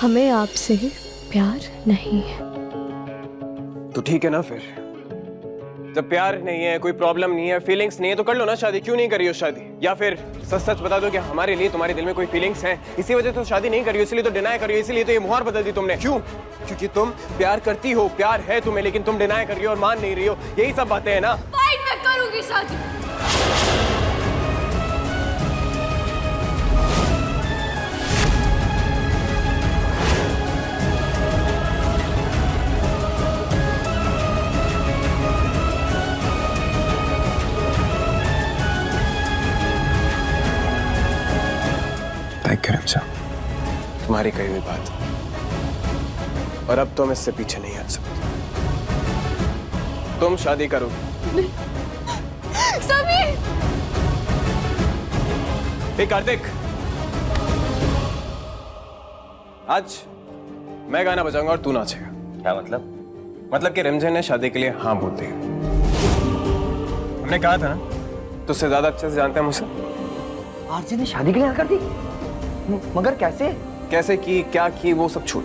हमें आपसे प्यार नहीं है। तो ठीक है ना फिर, जब प्यार नहीं है, कोई प्रॉब्लम नहीं है, फीलिंग्स नहीं है, तो कर लो ना शादी। क्यों नहीं करी हो शादी? या फिर सच सच बता दो कि हमारे लिए तुम्हारे दिल में कोई फीलिंग्स हैं, इसी वजह तो शादी नहीं करी हो, इसलिए तो डिनाई करी हो, इसीलिए तो ये मुहार बदल दी तुमने। क्यों? क्योंकि तुम प्यार करती हो, प्यार है तुम्हें, लेकिन तुम डिनाई कर रही हो और मान नहीं रही हो। यही सब बातें हैं ना। फाइन, मैं करूंगी शादी। तुम्हारी कही हुई बात, और अब तुम इससे पीछे नहीं हट सकते। तुम शादी करोगे। समीर! हे कार्तिक, आज मैं गाना बजाऊंगा और तू नाचेगा। क्या मतलब? मतलब कि रिमझिम ने शादी के लिए हाँ बोल दी। हमने कहा था ना, तुझसे ज्यादा अच्छे से जानते हैं मुझसे। आरजे ने शादी के लिए हाँ कर दी? मगर कैसे? कैसे की, क्या की, वो सब छोड़।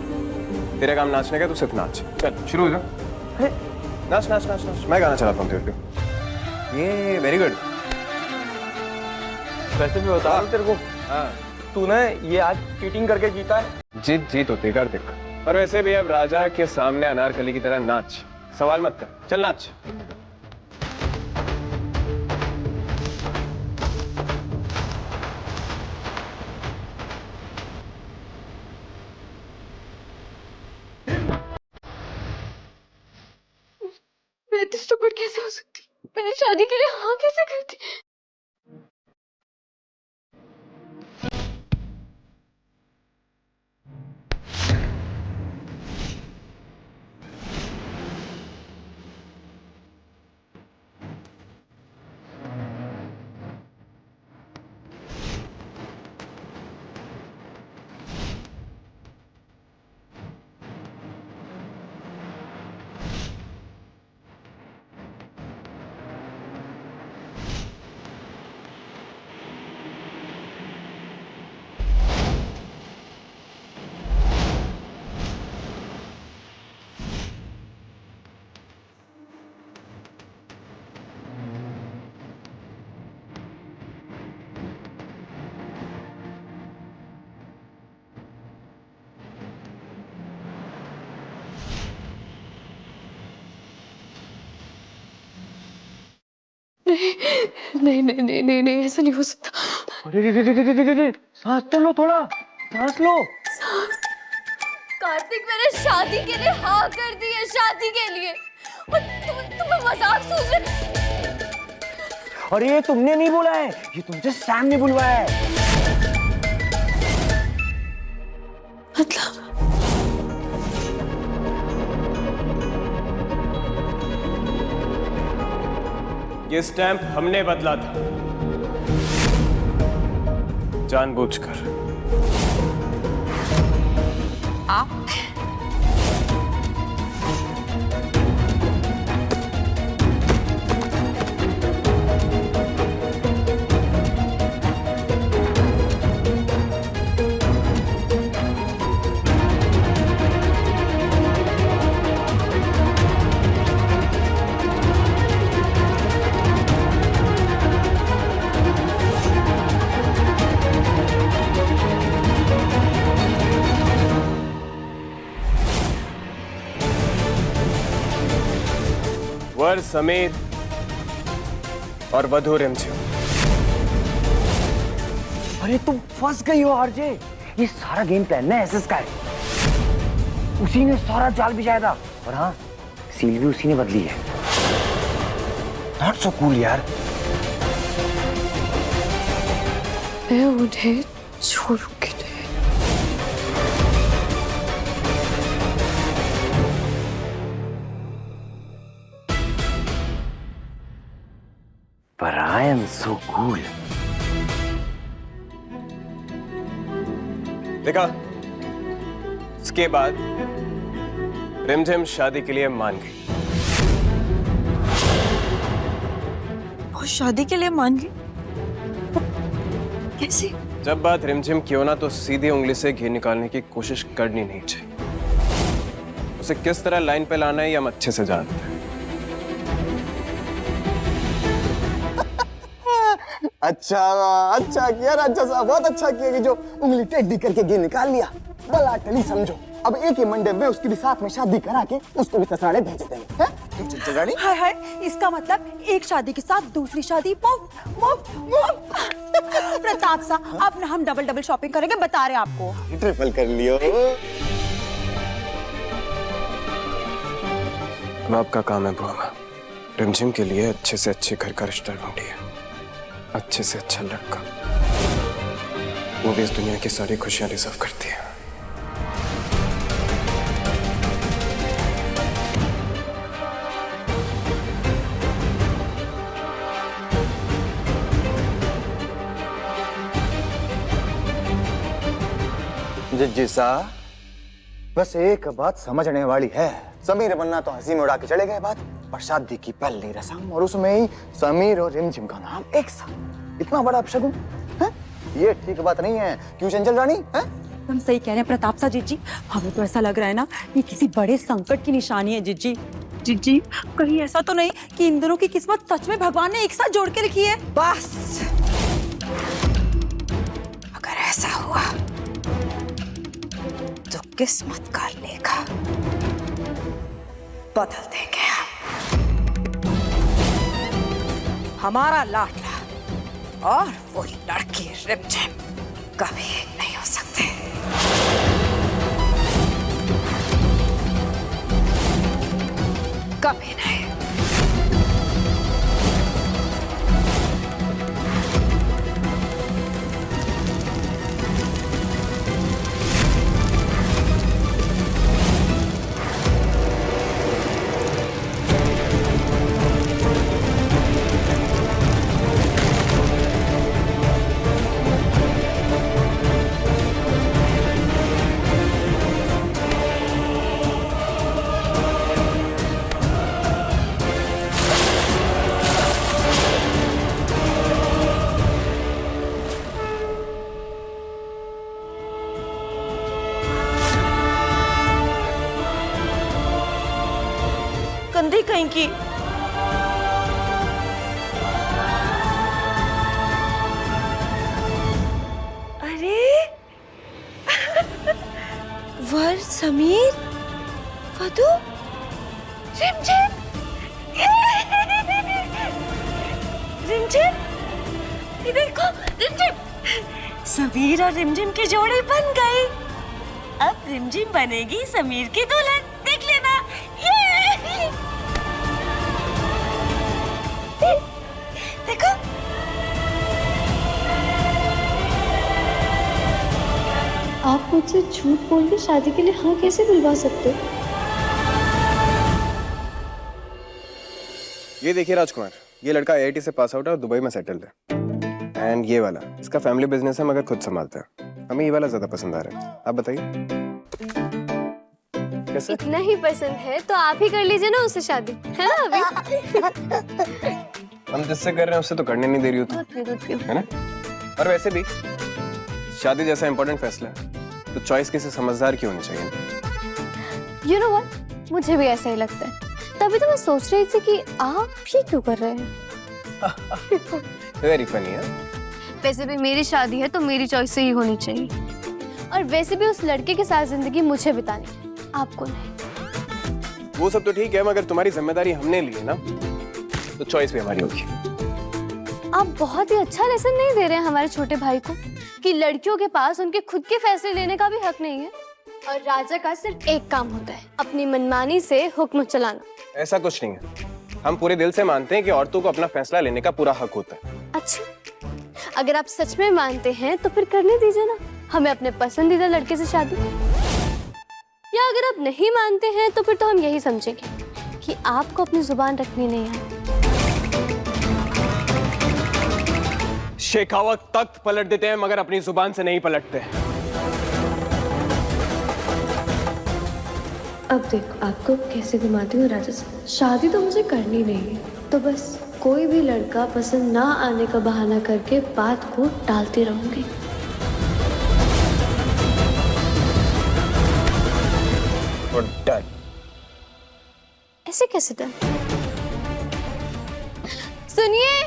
तेरा काम नाचने का, तू सिर्फ नाच। चल शुरू हो जा। नाच नाच नाच नाच, मैं गाना चलाता हूँ तेरे को। ये वेरी गुड। वैसे भी बता तेरे को, हाँ, तूने ये आज चीटिंग करके जीता है। जीत होती कर देख। और वैसे भी अब राजा के सामने अनारकली की तरह नाच, सवाल मत कर, चल नाच। मैं तो स्टूपिड कैसे हो सकती? मैंने शादी के लिए हाँ कैसे कर दी? नहीं नहीं नहीं नहीं नहीं, ऐसा नहीं हो सकता। अरे सांस तो लो, थोड़ा सांस लो। कार्तिक, मैंने शादी के लिए हाँ कर दी है, शादी के लिए। और तुम्हें मजाक सूझ रहा? और ये तुमने नहीं बोला है, ये तुमसे सैम ने बुलवाया है। मतलब ये स्टैंप हमने बदला था, जानबूझकर। आप? वर समीर और वधू रिमझिम। अरे तुम फंस गई हो आरजे। ये सारा गेम प्लान ना एसएस का है। उसी ने सारा जाल बिछाया था, और हाँ, सील भी उसी ने बदली है। नॉट सो कूल यार। मैं उन्हें छोड़ूंगी नहीं। But I am so cool. देखा, इसके बाद रिमझिम शादी के लिए मान गई। वो शादी के लिए मान गई? कैसे? जब बात रिमझिम की हो ना तो सीधी उंगली से घी निकालने की कोशिश करनी नहीं चाहिए। उसे किस तरह लाइन पे लाना है ये हम अच्छे से जानते हैं। अच्छा किया राजा साहब, बहुत अच्छा किया कि जो उंगली टेढ़ी करके घी निकाल लिया। भला टली समझो, अब एक ही मंडप में उसकी भी साथ में शादी करा के उसको भी ससुराले भेज देंगे। चंचल रानी, हाय हाय, इसका मतलब एक शादी के साथ दूसरी शादी मुफ्त मुफ्त मुफ्त। प्रताप साहब, अब ना हम डबल डबल शॉपिंग करेंगे, बता रहे आपको। ट्रिपल कर लियो। अब आपका काम है बुआ, रिमझिम के लिए अच्छे से अच्छे घर का रिश्ता ढूंढिए, अच्छे से अच्छा लड़का, वो भी इस दुनिया की सारी खुशियां डिजर्व करती है। जज्जी साहब, बस एक बात समझने वाली है, समीर बनना तो हंसी में उड़ा के चले गए बात, और शादी की पहली रस्म और उसमें ही समीर और रिमझिम का नाम एक साथ, इतना बड़ा अपशगुन है? ये ठीक बात नहीं है, क्यों चंचल रानी? हम सही कह रहे हैं प्रताप साहब जीजी, हमें तो ऐसा लग रहा है ना ये किसी बड़े संकट की निशानी है जीजी। जीजी, कहीं ऐसा तो नहीं कि इन दोनों की किस्मत सच में भगवान ने एक साथ जोड़ के लिखी है? बस अगर ऐसा हुआ तो किस्मत का लेखा बदल देंगे हमारा लाडला और वो लड़की रिमझिम कभी एक नहीं हो सकते। कभी नहीं। कंधी कहीं की। अरे वर समीर, वधु रिमझिम, रिमझिम, ये देखो रिमझिम, समीर और रिमझिम की जोड़ी बन गई। अब रिमझिम बनेगी समीर की दुल्हन, देख लेना। ये देखो, आप मुझसे झूठ बोल के शादी के लिए हाँ कैसे बुलवा सकते हो? ये देखिए राजकुमार, ये लड़का IIT से पास आउट है और दुबई में सेटल्ड है। एंड ये वाला इसका फैमिली बिजनेस है मगर खुद संभालता है। हमें ये वाला ज्यादा पसंद आ रहा है, आप बताइए कैसे? इतना ही पसंद है तो आप ही कर लीजिए ना उससे शादी, है ना? अभी हम जिससे कर रहे हैं उससे तो करने नहीं दे रही हो तुम, है ना? और वैसे भी शादी जैसा इंपॉर्टेंट फैसला है तो चॉइस किसी समझदार की होनी चाहिए। यू नो व्हाट, मुझे भी ऐसा ही लगता है। तभी तो मैं सोच रही थी कि आप ये क्यों कर रहे हैं। वेरी फनी है। वैसे भी मेरी शादी है तो मेरी चॉइस से ही होनी चाहिए, और वैसे भी उस लड़के के साथ जिंदगी मुझे बितानी है, आपको नहीं। वो सब तो ठीक है मगर तुम्हारी जिम्मेदारी हमने ली है ना, तो चॉइस भी हमारी होगी। आप बहुत ही अच्छा लेसन नहीं दे रहे हैं हमारे छोटे भाई को कि लड़कियों के पास उनके खुद के फैसले लेने का भी हक नहीं है, और राजा का सिर्फ एक काम होता है, अपनी मनमानी से हुक्म चलाना। ऐसा कुछ नहीं है, हम पूरे दिल से मानते हैं कि औरतों को अपना फैसला लेने का पूरा हक होता है। अच्छा, अगर आप सच में मानते हैं तो फिर करने दीजिए ना हमें अपने पसंदीदा लड़के से शादी। या अगर आप नहीं मानते हैं तो फिर तो हम यही समझेंगे कि आपको अपनी जुबान रखनी नहीं है। शेखावत तख्त पलट देते हैं मगर अपनी जुबान से नहीं पलटते। अब देखो आपको कैसे घुमाती हूँ राजा साहब। शादी तो मुझे करनी नहीं है, तो बस कोई भी लड़का पसंद ना आने का बहाना करके बात को टालती रहूंगी। और डन। ऐसे कैसे डन? सुनिए,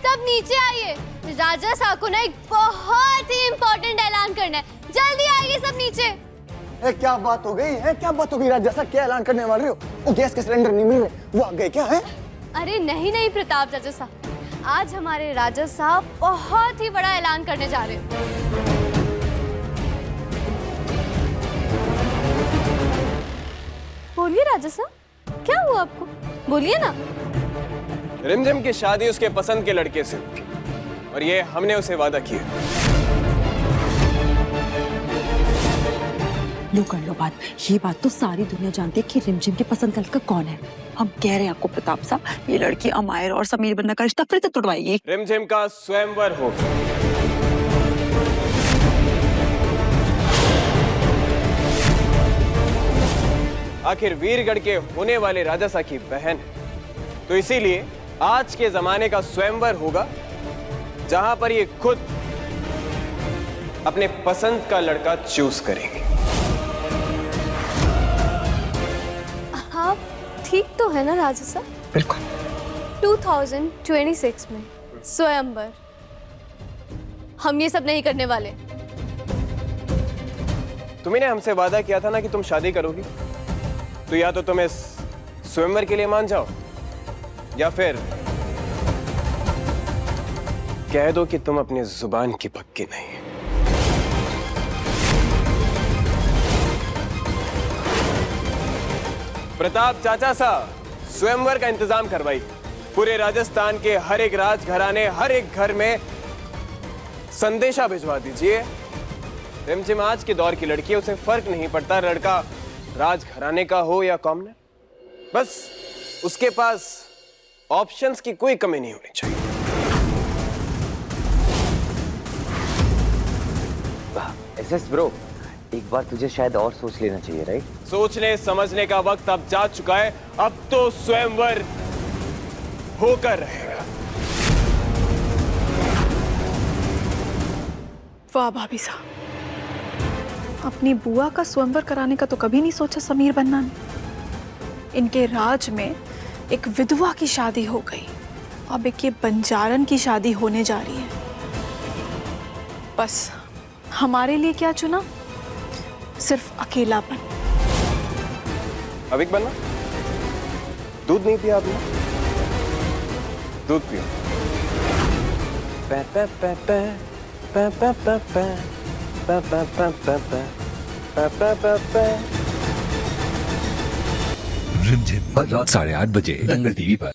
सब नीचे आइए। राजा साहब को ना एक बहुत ही इम्पोर्टेंट ऐलान करना है। जल्दी आइए सब नीचे। क्या बात हो गई है? क्या बात हो गई राजा साहब? क्या ऐलान करने वाले हो? वो गैस के सिलेंडर नहीं मिल रहे, वो आ गए क्या है? अरे नहीं नहीं प्रताप राजा साहब, आज हमारे राजा साहब बहुत ही बड़ा ऐलान करने जा रहे हैं। बोलिए राजा साहब, क्या हुआ आपको? बोलिए ना। रिमझिम की शादी उसके पसंद के लड़के से हुई और ये हमने उसे वादा किया। लो कर लो बात। ये बात तो सारी दुनिया जानती है कि रिमझिम के पसंद का लड़का कौन है। हम कह रहे हैं आपको प्रताप साहब, ये लड़की अमायर और समीर बन्ना का रिश्ता फिर से तुड़वाएगी। रिमझिम का स्वयंवर होगा। आखिर वीरगढ़ के होने वाले राजासा की बहन है, तो इसीलिए आज के जमाने का स्वयंवर होगा जहां पर ये खुद अपने पसंद का लड़का चूज करेंगे। आप ठीक तो है ना राजा साहब? बिल्कुल। 2026 में स्वयंवर, हम ये सब नहीं करने वाले। तुमने हमसे वादा किया था ना कि तुम शादी करोगी, तो या तो तुम इस स्वयंवर के लिए मान जाओ या फिर कह दो कि तुम अपनी जुबान की पक्की नहीं। प्रताप चाचा साहब, स्वयंवर का इंतजाम करवाइए। पूरे राजस्थान के हर एक राजघराने, हर एक घर में संदेशा भिजवा दीजिए। रिमझिम आज के दौर की लड़की है, उसे फर्क नहीं पड़ता लड़का राजघराने का हो या कॉमनर, बस उसके पास ऑप्शंस की कोई कमी नहीं होनी चाहिए। एसएस ब्रो, एक बार तुझे शायद और सोच लेना चाहिए, राइट? सोचने समझने का वक्त अब जा चुका है। अब तो स्वयंवर होकर रहेगा। वाह भाभी साहब, अपनी बुआ का स्वयंवर कराने का तो कभी नहीं सोचा समीर बन्ना ने। इनके राज में एक विधवा की शादी हो गई, अब एक ये बंजारन की शादी होने जा रही है। बस हमारे लिए क्या चुना? सिर्फ अकेलापन। अविक बनना, दूध नहीं पिया आपने? दूध पियो। पे पे पे पे पे पे पे पे पे पे पे पे पे पे पे। रिमझिम रात 8:30 बजे दंगल टीवी पर।